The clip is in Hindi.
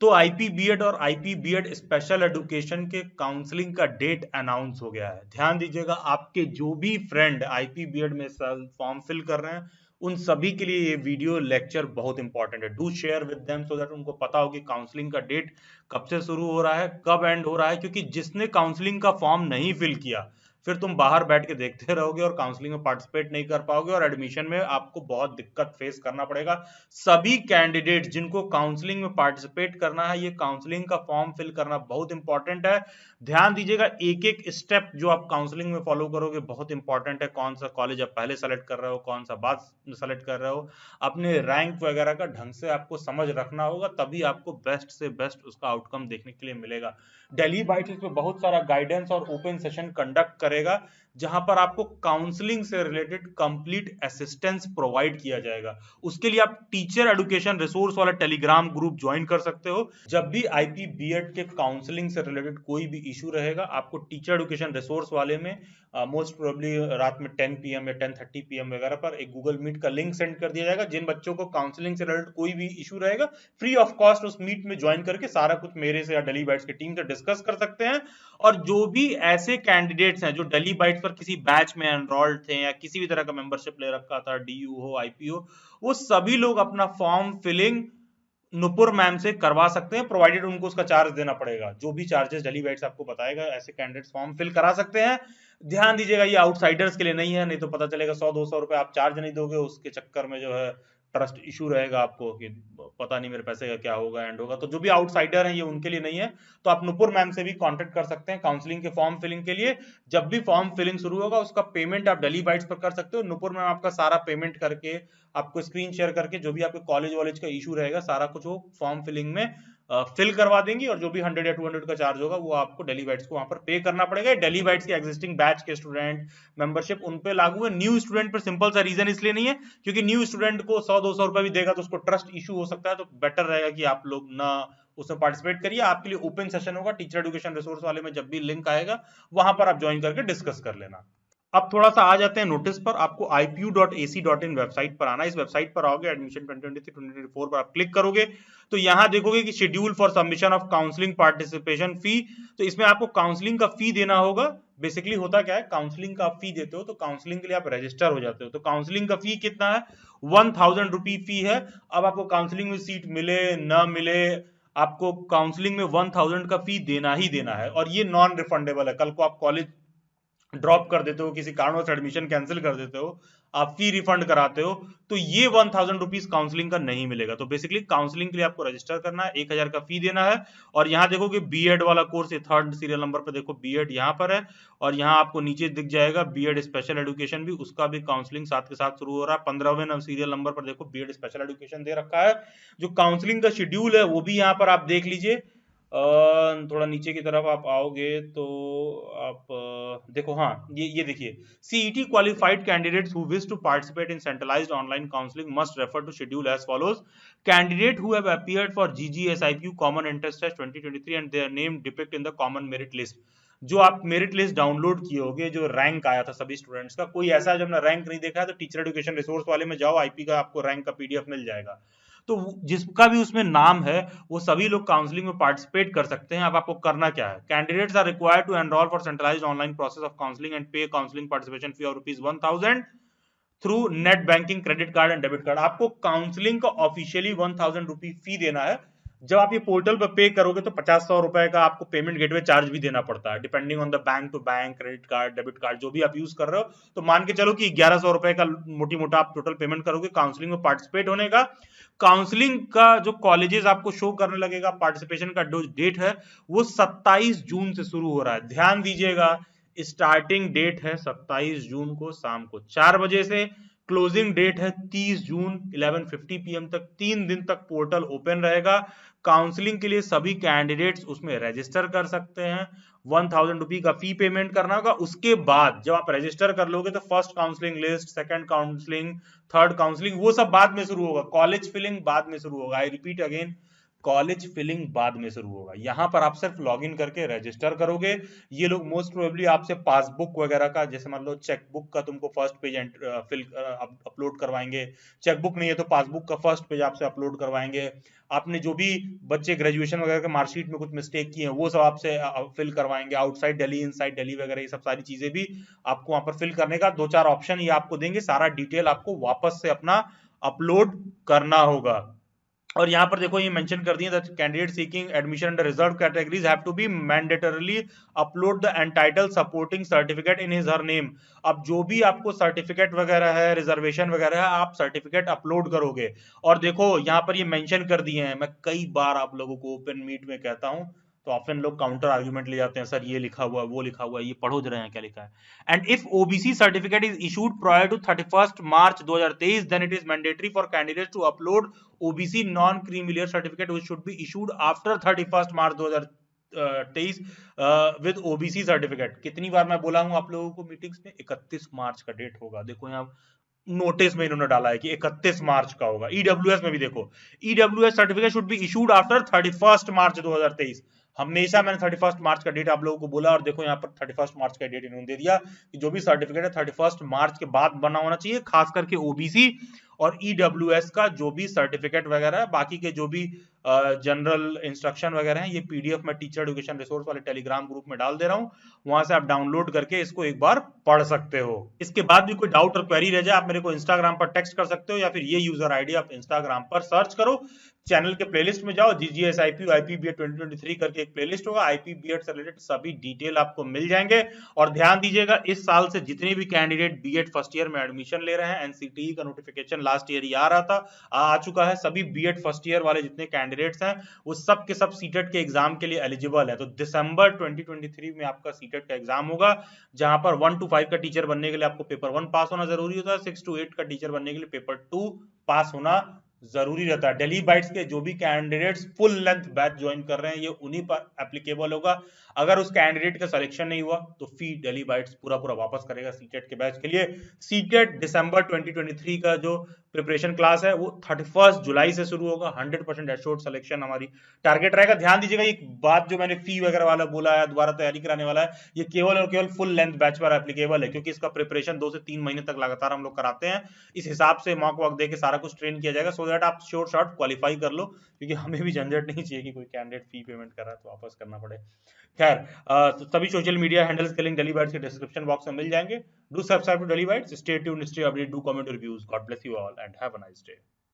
तो आईपीबीएड और आईपीबीएड स्पेशल एजुकेशन के काउंसलिंग का डेट अनाउंस हो गया है। ध्यान दीजिएगा, आपके जो भी फ्रेंड आईपीबीएड में फॉर्म फिल कर रहे हैं उन सभी के लिए ये वीडियो लेक्चर बहुत इंपॉर्टेंट है। Do share with them so that उनको पता हो कि काउंसलिंग का डेट कब से शुरू हो रहा है, कब एंड हो रहा है। क्योंकि जिसने काउंसलिंग का फॉर्म नहीं फिल किया फिर तुम बाहर बैठ के देखते रहोगे और काउंसलिंग में पार्टिसिपेट नहीं कर पाओगे और एडमिशन में आपको बहुत दिक्कत फेस करना पड़ेगा। सभी कैंडिडेट जिनको काउंसलिंग में पार्टिसिपेट करना है, ये काउंसलिंग का फॉर्म फिल करना बहुत इंपॉर्टेंट है। ध्यान दीजिएगा, एक एक स्टेप जो आप काउंसलिंग में फॉलो करोगे बहुत इंपॉर्टेंट है। कौन सा कॉलेज आप पहले सेलेक्ट कर रहे हो, कौन सा बाद सेलेक्ट कर रहे हो, अपने रैंक वगैरह का ढंग से आपको समझ रखना होगा, तभी आपको बेस्ट से बेस्ट उसका आउटकम देखने के लिए मिलेगा। दिल्ली बाइट्स पे बहुत सारा गाइडेंस और ओपन सेशन कंडक्ट करेगा जहां पर आपको काउंसलिंग से रिलेटेड कंप्लीट असिस्टेंस प्रोवाइड किया जाएगा। उसके लिए आप टीचर एजुकेशन रिसोर्स वाला टेलीग्राम ग्रुप ज्वाइन कर सकते हो। जब भी आईपीबीएड के काउंसलिंग से रिलेटेड कोई भी इशू रहेगा, आपको टीचर एजुकेशन रिसोर्स वाले में मोस्ट प्रोबेबली रात में 10 पीएम या 10:30 पीएम वगैरह पर एक गूगल मीट का लिंक सेंड कर दिया जाएगा। जिन बच्चों को काउंसलिंग से रिलेटेड कोई भी इशू रहेगा, फ्री ऑफ कॉस्ट उस मीट में ज्वाइन करके सारा कुछ मेरे से या दिल्ली बाइट्स की टीम से डिस्कस कर सकते हैं। और जो भी ऐसे कैंडिडेट्स हैं जो दिल्ली बाइट्स पर किसी बैच में एनरोल्ड थे या किसी भी तरह का मेंबरशिप ले रखा था, डीयू हो, आईपीओ, वो सभी लोग अपना फॉर्म फिलिंग नुपुर मैम से करवा सकते हैं, प्रोवाइडेड उनको उसका चार्ज देना पड़ेगा। जो भी चार्जेस दिल्ली बाइट्स आपको बताएगा, ऐसे कैंडिडेट्स फॉर्म फिल करा सकते हैं। ध्यान दीजिएगा, ये आउटसाइडर्स के लिए नहीं है, नहीं तो पता चलेगा 100-200 रुपए आप चार्ज नहीं दोगे, उसके चक्कर में जो है ट्रस्ट इशू रहेगा आपको कि पता नहीं मेरे पैसे का क्या होगा एंड होगा। तो जो भी आउटसाइडर हैं ये उनके लिए नहीं है। तो आप नुपुर मैम से भी कांटेक्ट कर सकते हैं काउंसलिंग के फॉर्म फिलिंग के लिए। जब भी फॉर्म फिलिंग शुरू होगा उसका पेमेंट आप दिल्ली बाइट्स पर कर सकते हो। नुपुर मैम आपका सारा पेमेंट करके आपको स्क्रीन शेयर करके जो भी आपके कॉलेज वॉलेज का इशू रहेगा सारा कुछ वो फॉर्म फिलिंग में फिल करवा देंगी। और जो भी 100 या 200 का चार्ज होगा वो आपको दिल्ली बाइट्स को वहां पर पे करना पड़ेगा। दिल्ली बाइट्स के एग्जिस्टिंग बैच के स्टूडेंट मेंबरशिप उन पे लागू है, न्यू स्टूडेंट पर सिंपल सा रीजन इसलिए नहीं है क्योंकि न्यू स्टूडेंट को 100-200 रुपए भी देगा तो उसको ट्रस्ट इशू हो सकता है। तो बेटर रहेगा कि आप लोग ना उसमें पार्टिसिपेट करिए। आपके लिए ओपन सेशन होगा टीचर एजुकेशन रिसोर्स वाले में, जब भी लिंक आएगा वहां पर आप ज्वाइन करके डिस्कस कर लेना। अब थोड़ा सा आ जाते हैं नोटिस पर। आपको ipu.ac.in वेबसाइट पर आना। इस वेबसाइट पर आओगे, एडमिशन 2023-2024 पर आप क्लिक करोगे तो यहां देखोगे कि schedule for submission of counselling participation fee. तो इसमें आपको काउंसलिंग का फी देना होगा। बेसिकली होता क्या है, काउंसलिंग का फी देते हो तो काउंसलिंग के लिए आप रजिस्टर हो जाते हो। तो काउंसलिंग का फी कितना है, 1000 रुपी फी है। अब आपको काउंसलिंग में सीट मिले ना मिले, आपको काउंसलिंग में 1000 का फी देना ही देना है। और ये नॉन रिफंडेबल है। कल को आप कॉलेज ड्रॉप कर देते हो, किसी कारणवश एडमिशन कैंसिल कर देते हो, आप फी रिफंड कराते हो, तो ये 1000 रुपीज काउंसलिंग का नहीं मिलेगा। तो बेसिकली काउंसलिंग के लिए आपको रजिस्टर करना है, 1000 का फी देना है। और यहाँ देखोगे बीएड वाला कोर्स, ये 3rd सीरियल नंबर पर देखो बीएड यहाँ पर है। और यहाँ आपको नीचे दिख जाएगा बीएड स्पेशल एजुकेशन भी, उसका भी काउंसलिंग साथ के साथ शुरू हो रहा है। 15वें सीरियल नंबर पर देखो बीएड स्पेशल एजुकेशन दे रखा है। जो काउंसलिंग का शेड्यूल है वो भी यहाँ पर आप देख लीजिए। थोड़ा नीचे की तरफ आप आओगे तो आप देखो, हाँ ये देखिए, CET qualified candidates who wish to participate in centralised online counselling must refer to schedule as follows. Candidate who have appeared for GGSIPU common entrance test 2023 and their name depict in the common merit list. जो आप मेरिट लिस्ट डाउनलोड किए होगे, जो रैंक आया था सभी स्टूडेंट्स का, कोई ऐसा है जब ना रैंक नहीं देखा है तो टीचर एजुकेशन रिसोर्स वाले में जाओ, आईपी का आपको रैंक का पीडीएफ मिल जाएगा। तो जिसका भी उसमें नाम है वो सभी लोग काउंसलिंग में पार्टिसिपेट कर सकते हैं। अब आपको करना क्या है, candidates are required to enrol for centralised online process of counselling and pay counselling participation fee of ₹1000 through net banking, credit card and debit card. आपको काउंसलिंग का ऑफिशियली 1000 रुपी फी देना है। जब आप ये पोर्टल पर पे करोगे तो 50-100 रुपए का आपको पेमेंट गेटवे चार्ज भी देना पड़ता है, depending on the bank to bank, credit card, debit card जो भी आप यूज कर रहे हो। तो मान के चलो कि 1100 रुपए का मोटी मोटा आप टोटल पेमेंट करोगे काउंसलिंग में पार्टिसिपेट होने का। काउंसलिंग का जो कॉलेजेस आपको शो करने लगेगा, पार्टिसिपेशन का जो डेट है वो 27 जून से शुरू हो रहा है। ध्यान दीजिएगा, स्टार्टिंग डेट है 27 जून को शाम को 4 बजे से, क्लोजिंग डेट है 30 जून 11:50 पीएम तक। 3 दिन तक पोर्टल ओपन रहेगा। काउंसलिंग के लिए सभी कैंडिडेट्स उसमें रजिस्टर कर सकते हैं। 1000 रुपी का फी पेमेंट करना होगा। उसके बाद जब आप रजिस्टर कर लोगे तो first counselling list, second counselling, third counselling वो सब बाद में शुरू होगा। कॉलेज फिलिंग बाद में शुरू होगा। I repeat again, college filling बाद में शुरू होगा। यहाँ पर आप सिर्फ लॉगिन करके रजिस्टर करोगे। ये लोग मोस्ट प्रोबेबली आपसे पासबुक वगैरह का, जैसे मान लो चेकबुक का तुमको फर्स्ट पेज फिल अपलोड करवाएंगे, चेकबुक नहीं है तो पासबुक का फर्स्ट पेज आपसे अपलोड करवाएंगे। आपने जो भी बच्चे ग्रेजुएशन वगैरह के मार्कशीट में कुछ मिस्टेक किए हैं वो सब आपसे फिल करवाएंगे। आउटसाइड दिल्ली, इनसाइड दिल्ली वगैरह ये सब सारी चीजें भी आपको वहां पर फिल करने का 2-4 ऑप्शन ये आपको देंगे। सारा डिटेल आपको वापस से अपना अपलोड करना होगा। और यहाँ पर देखो ये मेंशन कर दिया, candidate seeking admission under reserve categories have to be mandatorily upload the entitle supporting certificate in his her name. अब जो भी आपको सर्टिफिकेट वगैरह है, रिजर्वेशन वगैरह है, आप सर्टिफिकेट अपलोड करोगे। और देखो यहाँ पर ये मेंशन कर दिए हैं, मैं कई बार आप लोगों को ओपन मीट में कहता हूँ, तो ऑफन लोग काउंटर आर्गुमेंट ले जाते हैं, सर ये लिखा हुआ है, वो लिखा हुआ है, ये पढ़ो जरा यहाँ क्या लिखा है। And if OBC certificate is issued prior to 31 March 2023 then it is mandatory for candidates to upload OBC non creamy layer certificate which should be issued after 31 March 2023 with OBC certificate. कितनी बार मैं बोला हूं आप लोगों को मीटिंग्स में, 31 मार्च का डेट होगा। देखो यहाँ नोटिस में इन्होंने डाला है कि 31 मार्च का होगा। ईडब्ल्यूएस में भी देखो, EWS certificate should be issued after 31 March 2023। हमेशा मैंने 31 मार्च का डेट आप लोगों को बोला, और देखो यहाँ पर 31 मार्च का डेट इन्होंने दे दिया कि जो भी सर्टिफिकेट है 31 मार्च के बाद बना होना चाहिए, खास करके ओबीसी और ईडब्ल्यूएस का जो भी सर्टिफिकेट वगैरह है। बाकी के जो भी जनरल इंस्ट्रक्शन वगैरह हैं, ये पीडीएफ में टीचर एजुकेशन रिसोर्स वाले टेलीग्राम ग्रुप में डाल दे रहा हूं, वहां से आप डाउनलोड करके इसको एक बार पढ़ सकते हो। इसके बाद भी कोई डाउट और क्वेरी रह जाए, आप मेरे को इंस्टाग्राम पर टेक्स्ट कर सकते हो, या फिर ये यूजर आईडी आप इंस्टाग्राम पर सर्च करो, चैनल के प्लेलिस्ट में जाओ, जीजीएस आईपीबीएड 2023 करके एक प्लेलिस्ट होगा, आईपीबीएड से रिलेटेड सभी डिटेल आपको मिल जाएंगे। और ध्यान दीजिएगा, इस साल से जितने भी कैंडिडेट बीएड फर्स्ट ईयर में एडमिशन ले रहे हैं, एनसीटीई का नोटिफिकेशन लास्ट ईयर ही आ रहा था, आ चुका है, सभी बीएड फर्स्ट ईयर वाले जितने कैंडिडेट्स हैं वो सब के सब सीटेट के एग्जाम के लिए एलिजिबल है। तो दिसंबर 2023 में आपका सीटेट का एग्जाम होगा, जहां पर 1 to 5 का टीचर बनने के लिए आपको पेपर 1 पास होना जरूरी होता है, 6 to 8 का टीचर बनने के लिए पेपर 2 पास होना जरूरी रहता है। दिल्ली बाइट्स के जो भी candidates full length batch join कर रहे हैं, ये उन्हीं पर एप्लीकेबल होगा। अगर उस कैंडिडेट का सिलेक्शन नहीं हुआ तो फी दिल्ली बाइट्स पूरा वापस करेगा सीटेट के बैच के लिए। सीटेट दिसंबर 2023 का जो प्रिपरेशन क्लास है वो 31 जुलाई से शुरू होगा। 100% एश्योर्ड सिलेक्शन हमारी टारगेट रहेगा। ध्यान दीजिएगा, एक बात जो मैंने फी वगैरह वाला बोला है, दोबारा तैयारी कराने वाला है, ये केवल और केवल फुल लेंथ बैच पर एप्लीकेबल है, क्योंकि इसका प्रिपरेशन 2 से 3 महीने तक लगातार हम लोग कराते हैं। इस हिसाब से मॉक वॉक देके सारा कुछ ट्रेन किया जाएगा, सो दैट आप श्योर शॉर्ट क्वालिफाई कर लो, क्योंकि हमें भी झंझट नहीं चाहिए कि कोई कैंडिडेट फी पेमेंट कर रहा है तो वापस करना पड़े। खैर, तो सभी सोशल मीडिया हैंडल्स के लिंक दिल्ली बाइट्स के डिस्क्रिप्शन बॉक्स में मिल जाएंगे। Do subscribe to Delhi Bytes, stay tuned, stay update, do comment reviews. God bless you all and have a nice day.